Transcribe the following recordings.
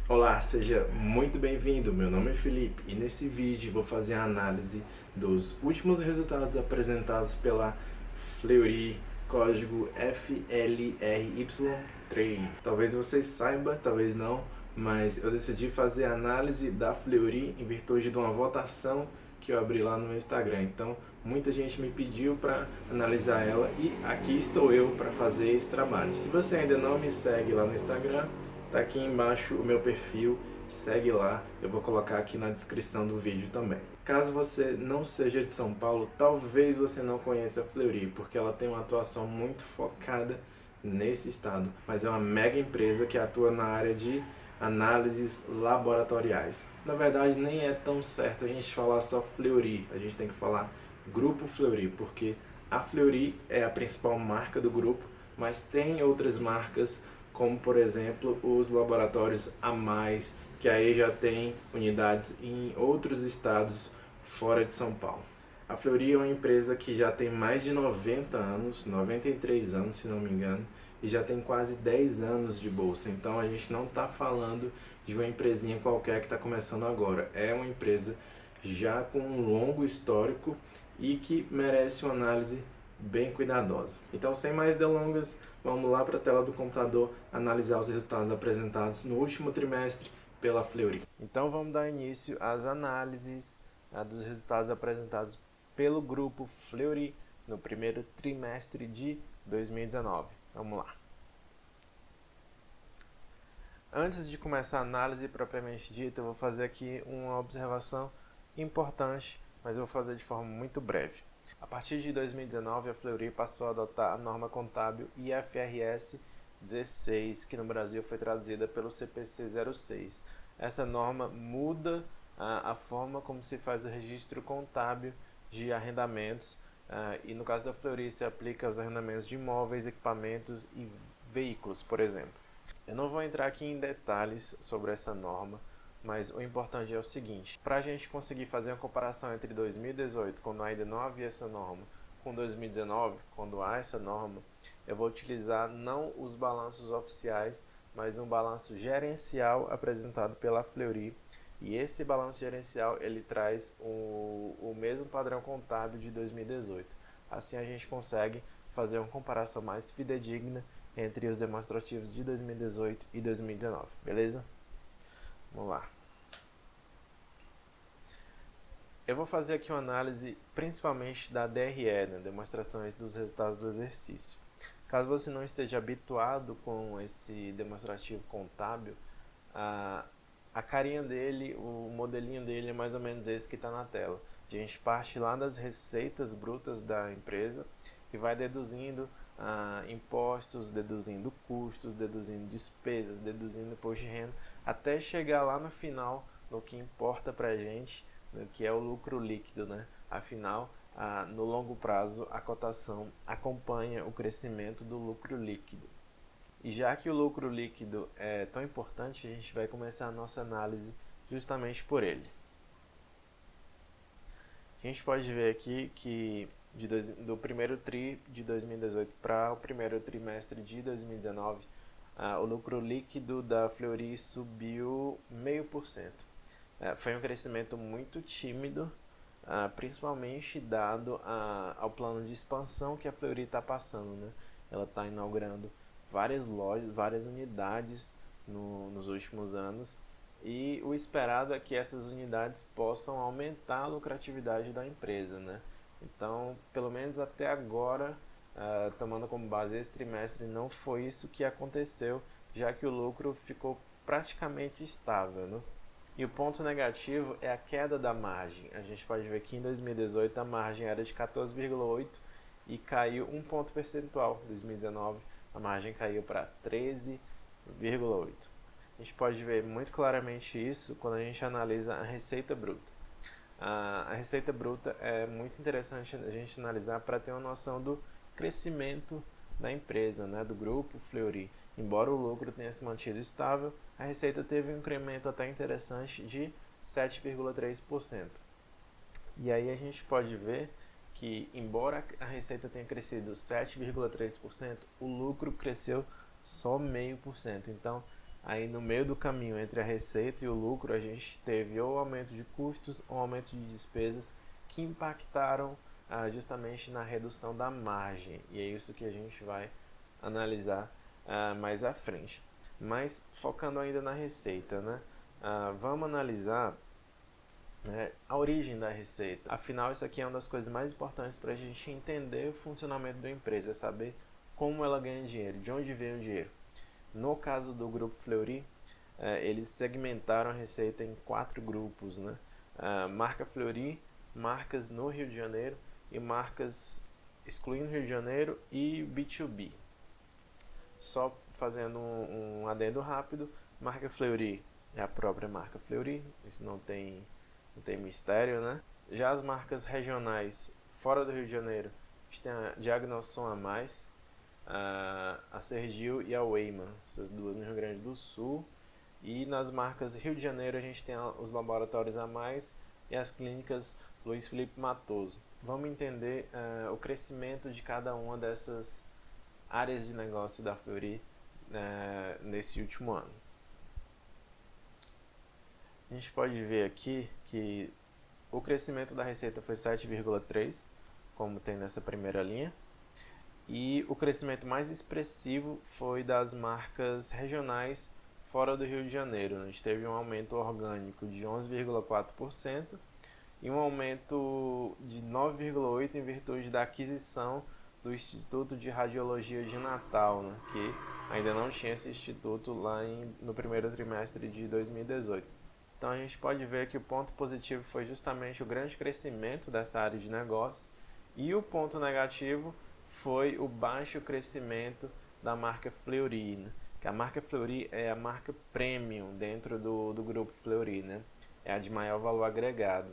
Olá, seja muito bem-vindo. Meu nome é Felipe e nesse vídeo vou fazer a análise dos últimos resultados apresentados pela Fleury, código FLRY3. Talvez você saiba, talvez não, mas eu decidi fazer a análise da Fleury em virtude de uma votação que eu abri lá no meu Instagram. Então, muita gente me pediu para analisar ela e aqui estou eu para fazer esse trabalho. Se você ainda não me segue lá no Instagram, tá aqui embaixo o meu perfil, segue lá, eu vou colocar aqui na descrição do vídeo também. Caso você não seja de São Paulo, talvez você não conheça a Fleury, porque ela tem uma atuação muito focada nesse estado, mas é uma mega empresa que atua na área de análises laboratoriais. Na verdade, nem é tão certo a gente falar só Fleury, a gente tem que falar Grupo Fleury, porque a Fleury é a principal marca do grupo, mas tem outras marcas, como por exemplo os laboratórios a mais, que aí já tem unidades em outros estados fora de São Paulo. A Fleury é uma empresa que já tem mais de 90 anos, 93 anos se não me engano, e já tem quase 10 anos de bolsa. Então a gente não está falando de uma empresinha qualquer que está começando agora. É uma empresa já com um longo histórico e que merece uma análise bem cuidadosa. Então, sem mais delongas, vamos lá para a tela do computador analisar os resultados apresentados no último trimestre pela Fleury. Então, vamos dar início às análises dos resultados apresentados pelo grupo Fleury no primeiro trimestre de 2019. Vamos lá. Antes de começar a análise propriamente dita, eu vou fazer aqui uma observação importante, mas eu vou fazer de forma muito breve. A partir de 2019, a Fleury passou a adotar a norma contábil IFRS 16, que no Brasil foi traduzida pelo CPC 06. Essa norma muda a forma como se faz o registro contábil de arrendamentos, e no caso da Fleury se aplica aos arrendamentos de imóveis, equipamentos e veículos, por exemplo. Eu não vou entrar aqui em detalhes sobre essa norma, mas o importante é o seguinte: para a gente conseguir fazer uma comparação entre 2018, quando ainda não havia essa norma, com 2019, quando há essa norma, eu vou utilizar não os balanços oficiais, mas um balanço gerencial apresentado pela Fleury. E esse balanço gerencial ele traz o mesmo padrão contábil de 2018. Assim a gente consegue fazer uma comparação mais fidedigna entre os demonstrativos de 2018 e 2019, beleza? Vamos lá. Eu vou fazer aqui uma análise principalmente da DRE, né, demonstrações dos resultados do exercício. Caso você não esteja habituado com esse demonstrativo contábil, a carinha dele, o modelinho dele é mais ou menos esse que está na tela. A gente parte lá das receitas brutas da empresa e vai deduzindo impostos, deduzindo custos, deduzindo despesas, deduzindo imposto de renda, até chegar lá no final, no que importa para a gente, no que é o lucro líquido, né? Afinal, no longo prazo, a cotação acompanha o crescimento do lucro líquido. E já que o lucro líquido é tão importante, a gente vai começar a nossa análise justamente por ele. A gente pode ver aqui que do primeiro TRI de 2018 para o primeiro trimestre de 2019, o lucro líquido da Fleury subiu 0,5%. Foi um crescimento muito tímido, principalmente dado ao plano de expansão que a Fleury está passando, né? Ela está inaugurando várias lojas, várias unidades nos últimos anos, e o esperado é que essas unidades possam aumentar a lucratividade da empresa, né? Então, pelo menos até agora, tomando como base esse trimestre, não foi isso que aconteceu, já que o lucro ficou praticamente estável, né? E o ponto negativo é a queda da margem. A gente pode ver que em 2018 a margem era de 14,8 e caiu um ponto percentual. Em 2019 a margem caiu para 13,8. A gente pode ver muito claramente isso quando a gente analisa a receita bruta. A receita bruta é muito interessante a gente analisar para ter uma noção do crescimento da empresa, né, do grupo Fleury. Embora o lucro tenha se mantido estável, a receita teve um incremento até interessante de 7,3%. E aí a gente pode ver que, embora a receita tenha crescido 7,3%, o lucro cresceu só 0,5%. Então, Aí no meio do caminho entre a receita e o lucro, a gente teve ou aumento de custos ou aumento de despesas que impactaram justamente na redução da margem. E é isso que a gente vai analisar mais à frente. Mas focando ainda na receita, né? Vamos analisar a origem da receita. Afinal, isso aqui é uma das coisas mais importantes para a gente entender o funcionamento da empresa, é saber como ela ganha dinheiro, de onde vem o dinheiro. No caso do Grupo Fleury, eles segmentaram a receita em 4 grupos, né? Marca Fleury, marcas no Rio de Janeiro e marcas excluindo o Rio de Janeiro e B2B. Só fazendo um adendo rápido, marca Fleury é a própria marca Fleury, isso não tem mistério, né? Já as marcas regionais fora do Rio de Janeiro, a gente tem a Diagnoson a mais, a Sergil e a Weiman, essas duas no Rio Grande do Sul. E nas marcas Rio de Janeiro a gente tem os laboratórios a mais e as clínicas Luiz Felipe Matoso. Vamos entender o crescimento de cada uma dessas áreas de negócio da Fleury nesse último ano. A gente pode ver aqui que o crescimento da receita foi 7,3%, como tem nessa primeira linha. E o crescimento mais expressivo foi das marcas regionais fora do Rio de Janeiro. A gente teve um aumento orgânico de 11,4% e um aumento de 9,8% em virtude da aquisição do Instituto de Radiologia de Natal, né, que ainda não tinha esse instituto lá no primeiro trimestre de 2018. Então a gente pode ver que o ponto positivo foi justamente o grande crescimento dessa área de negócios e o ponto negativo foi o baixo crescimento da marca Fleury, né? Que a marca Fleury é a marca premium dentro do grupo Fleury, né? É a de maior valor agregado.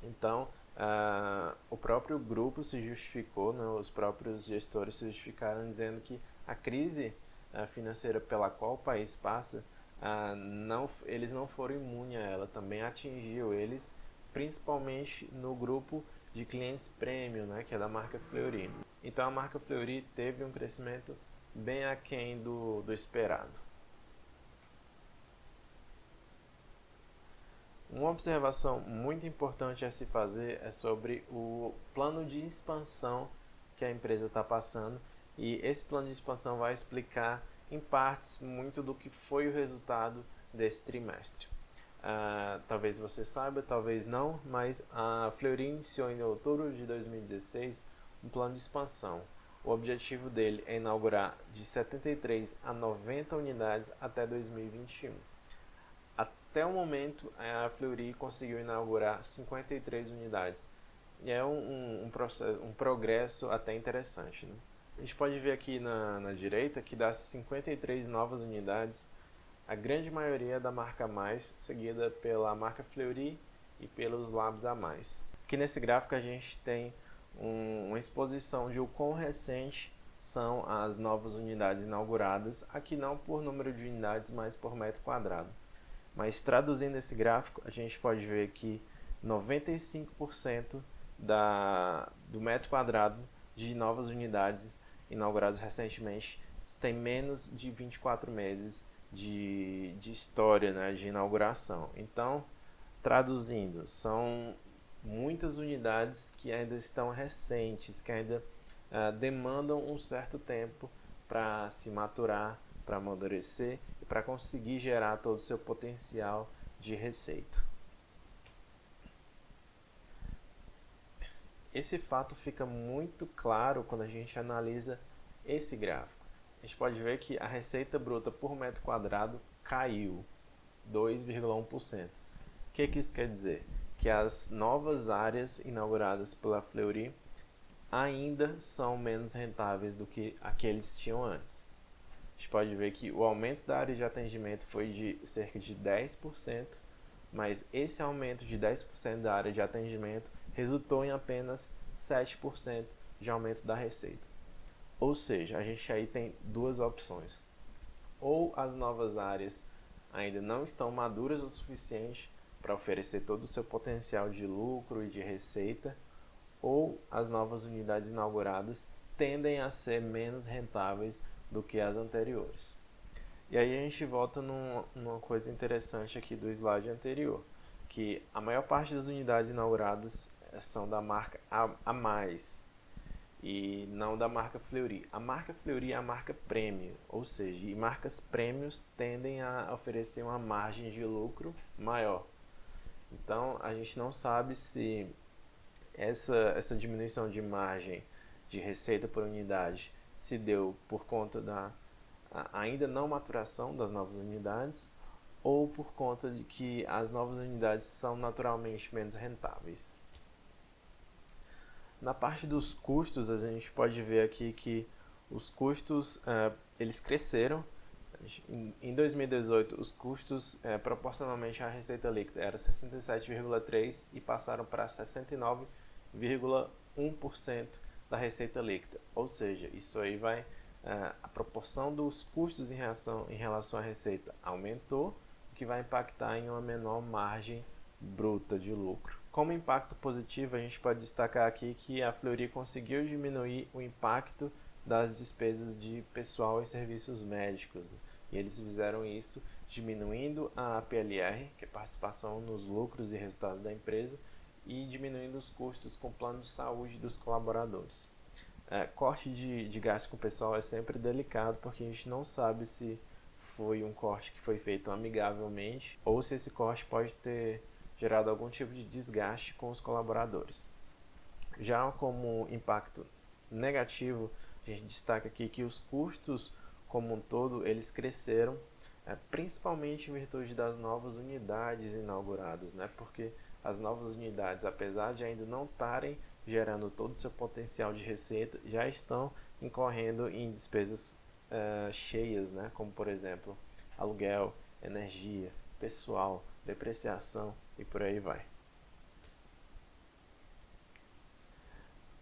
Então, o próprio grupo se justificou, né? Os próprios gestores se justificaram dizendo que a crise financeira pela qual o país passa, eles não foram imunes a ela, também atingiu eles, principalmente no grupo de clientes premium, né, que é da marca Fleury. Então a marca Fleury teve um crescimento bem aquém do esperado. Uma observação muito importante a se fazer é sobre o plano de expansão que a empresa está passando, e esse plano de expansão vai explicar em partes muito do que foi o resultado desse trimestre. Talvez você saiba, talvez não, mas a Fleury iniciou em outubro de 2016 um plano de expansão. O objetivo dele é inaugurar de 73 a 90 unidades até 2021. Até o momento, a Fleury conseguiu inaugurar 53 unidades. E é um progresso até interessante, né? A gente pode ver aqui na direita que das 53 novas unidades, a grande maioria é da marca Mais, seguida pela marca Fleury e pelos Labs a mais. Aqui nesse gráfico a gente tem uma exposição de o quão recente são as novas unidades inauguradas, aqui não por número de unidades, mas por metro quadrado. Mas traduzindo esse gráfico, a gente pode ver que 95% do metro quadrado de novas unidades inauguradas recentemente tem menos de 24 meses de história, né, de inauguração. Então, traduzindo, são muitas unidades que ainda estão recentes, que ainda demandam um certo tempo para se maturar, para amadurecer e para conseguir gerar todo o seu potencial de receita. Esse fato fica muito claro quando a gente analisa esse gráfico. A gente pode ver que a receita bruta por metro quadrado caiu 2,1%. O que isso quer dizer? Que as novas áreas inauguradas pela Fleury ainda são menos rentáveis do que aqueles que tinham antes. A gente pode ver que o aumento da área de atendimento foi de cerca de 10%, mas esse aumento de 10% da área de atendimento resultou em apenas 7% de aumento da receita. Ou seja, a gente aí tem duas opções. Ou as novas áreas ainda não estão maduras o suficiente para oferecer todo o seu potencial de lucro e de receita, ou as novas unidades inauguradas tendem a ser menos rentáveis do que as anteriores. E aí a gente volta numa coisa interessante aqui do slide anterior, que a maior parte das unidades inauguradas são da marca A+, e não da marca Fleury. A marca Fleury é a marca premium, ou seja, e marcas premiums tendem a oferecer uma margem de lucro maior. Então a gente não sabe se essa diminuição de margem de receita por unidade se deu por conta da ainda não maturação das novas unidades ou por conta de que as novas unidades são naturalmente menos rentáveis. Na parte dos custos, a gente pode ver aqui que os custos eles cresceram. Em 2018, os custos proporcionalmente à receita líquida eram 67,3% e passaram para 69,1% da receita líquida. Ou seja, isso aí vai a proporção dos custos em relação à receita aumentou, o que vai impactar em uma menor margem bruta de lucro. Como impacto positivo, a gente pode destacar aqui que a Fleury conseguiu diminuir o impacto das despesas de pessoal e serviços médicos. E eles fizeram isso diminuindo a PLR, que é participação nos lucros e resultados da empresa, e diminuindo os custos com o plano de saúde dos colaboradores. Corte de gasto com o pessoal é sempre delicado, porque a gente não sabe se foi um corte que foi feito amigavelmente ou se esse corte pode ter gerado algum tipo de desgaste com os colaboradores. Já como impacto negativo, a gente destaca aqui que os custos como um todo eles cresceram, principalmente em virtude das novas unidades inauguradas, né? Porque as novas unidades, apesar de ainda não estarem gerando todo o seu potencial de receita, já estão incorrendo em despesas cheias, né? Como por exemplo aluguel, energia, pessoal, depreciação e por aí vai.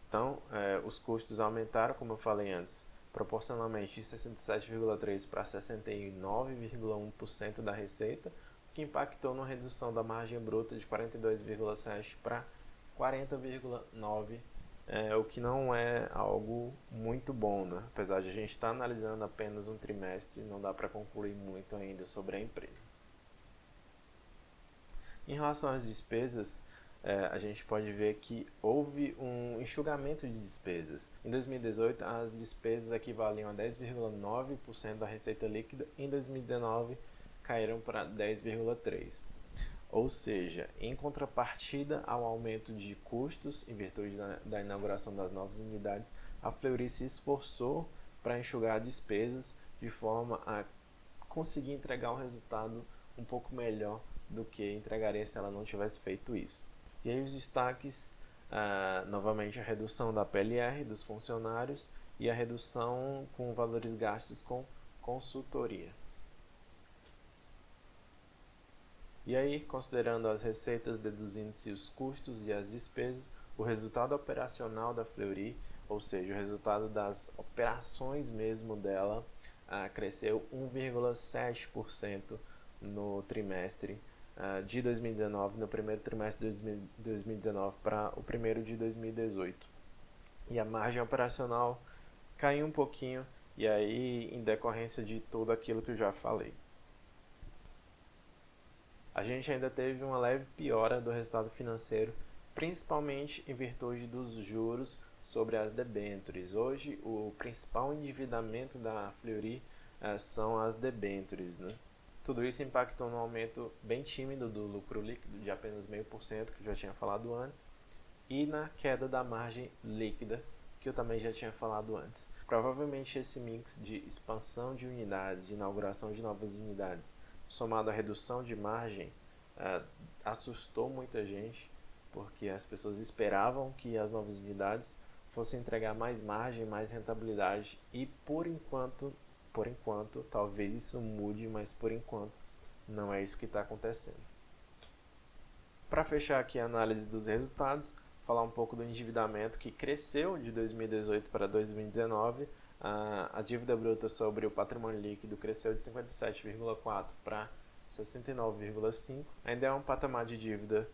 Então, os custos aumentaram, como eu falei antes, proporcionalmente de 67,3% para 69,1% da receita, o que impactou na redução da margem bruta de 42,7% para 40,9%, o que não é algo muito bom, né? Apesar de a gente estar analisando apenas um trimestre, não dá para concluir muito ainda sobre a empresa. Em relação às despesas, a gente pode ver que houve um enxugamento de despesas. Em 2018, as despesas equivaliam a 10,9% da receita líquida, em 2019 caíram para 10,3%. Ou seja, em contrapartida ao aumento de custos em virtude da inauguração das novas unidades, a Fleury se esforçou para enxugar despesas de forma a conseguir entregar um resultado um pouco melhor do que entregaria se ela não tivesse feito isso. E aí os destaques, novamente a redução da PLR dos funcionários e a redução com valores gastos com consultoria. E aí, considerando as receitas, deduzindo-se os custos e as despesas, o resultado operacional da Fleury, ou seja, o resultado das operações mesmo dela, cresceu 1,7% no trimestre de 2019, no primeiro trimestre de 2019 para o primeiro de 2018. E a margem operacional caiu um pouquinho, e aí em decorrência de tudo aquilo que eu já falei. A gente ainda teve uma leve piora do resultado financeiro, principalmente em virtude dos juros sobre as debêntures. Hoje, o principal endividamento da Fleury são as debêntures, né? Tudo isso impactou no aumento bem tímido do lucro líquido, de apenas 0,5%, que eu já tinha falado antes, e na queda da margem líquida, que eu também já tinha falado antes. Provavelmente esse mix de expansão de unidades, de inauguração de novas unidades, somado à redução de margem, assustou muita gente, porque as pessoas esperavam que as novas unidades fossem entregar mais margem, mais rentabilidade, e por enquanto, talvez isso mude, mas por enquanto não é isso que está acontecendo. Para fechar aqui a análise dos resultados, falar um pouco do endividamento que cresceu de 2018 para 2019. A dívida bruta sobre o patrimônio líquido cresceu de 57,4% para 69,5%. Ainda é um patamar de dívida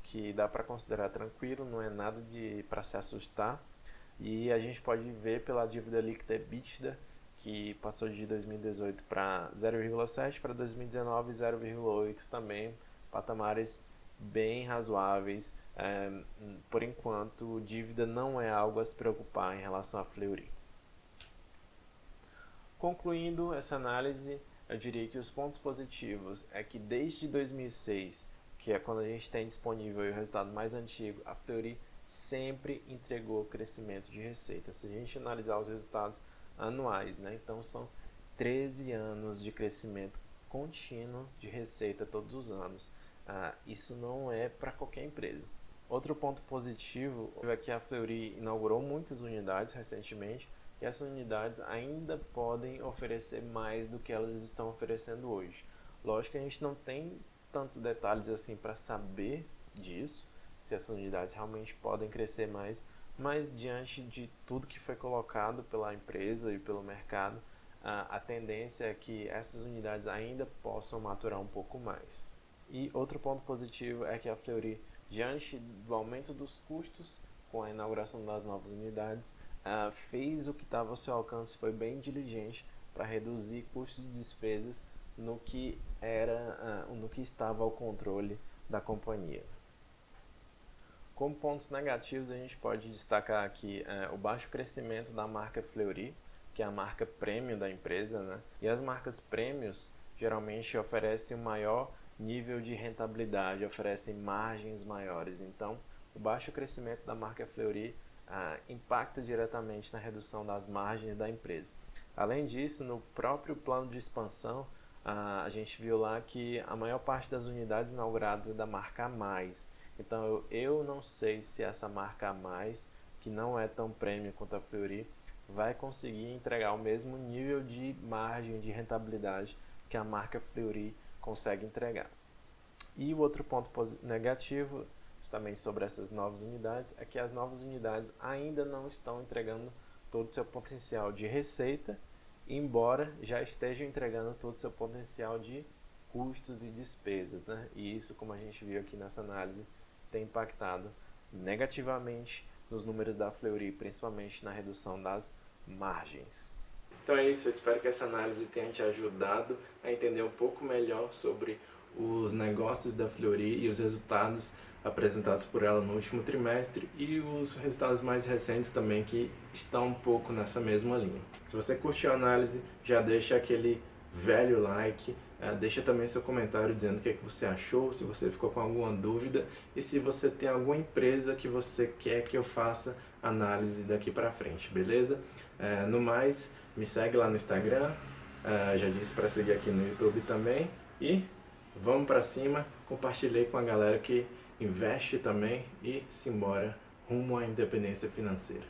que dá para considerar tranquilo, não é nada para se assustar. E a gente pode ver pela dívida líquida EBITDA que passou de 2018 para 0,7, para 2019 0,8 também, patamares bem razoáveis. Por enquanto, dívida não é algo a se preocupar em relação à Fleury. Concluindo essa análise, eu diria que os pontos positivos é que desde 2006, que é quando a gente tem disponível o resultado mais antigo, a Fleury sempre entregou crescimento de receita. Se a gente analisar os resultados anuais, né? Então são 13 anos de crescimento contínuo de receita todos os anos. Isso não é para qualquer empresa. Outro ponto positivo é que a Fleury inaugurou muitas unidades recentemente e essas unidades ainda podem oferecer mais do que elas estão oferecendo hoje. Lógico que a gente não tem tantos detalhes assim para saber disso, se essas unidades realmente podem crescer mais, mas diante de tudo que foi colocado pela empresa e pelo mercado, a tendência é que essas unidades ainda possam maturar um pouco mais. E outro ponto positivo é que a Fleury, diante do aumento dos custos com a inauguração das novas unidades, fez o que estava ao seu alcance, foi bem diligente para reduzir custos e despesas no que estava ao controle da companhia. Como pontos negativos, a gente pode destacar aqui o baixo crescimento da marca Fleury, que é a marca premium da empresa, né? E as marcas premiums geralmente oferecem um maior nível de rentabilidade, oferecem margens maiores. Então, o baixo crescimento da marca Fleury impacta diretamente na redução das margens da empresa. Além disso, no próprio plano de expansão, a gente viu lá que a maior parte das unidades inauguradas é da marca A mais. Então eu não sei se essa marca A mais, que não é tão premium quanto a Fleury, vai conseguir entregar o mesmo nível de margem de rentabilidade que a marca Fleury consegue entregar. E o outro ponto negativo, justamente sobre essas novas unidades, é que as novas unidades ainda não estão entregando todo o seu potencial de receita, embora já estejam entregando todo o seu potencial de custos e despesas, né? E isso, como a gente viu aqui nessa análise, tem impactado negativamente nos números da Fleury, principalmente na redução das margens. Então é isso, eu espero que essa análise tenha te ajudado a entender um pouco melhor sobre os negócios da Fleury e os resultados apresentados por ela no último trimestre e os resultados mais recentes também que estão um pouco nessa mesma linha. Se você curtiu a análise, já deixa aquele velho like, deixa também seu comentário dizendo o que você achou, se você ficou com alguma dúvida e se você tem alguma empresa que você quer que eu faça análise daqui para frente, beleza? No mais, me segue lá no Instagram, já disse para seguir aqui no YouTube também e vamos para cima, compartilhei com a galera que investe também e simbora rumo à independência financeira.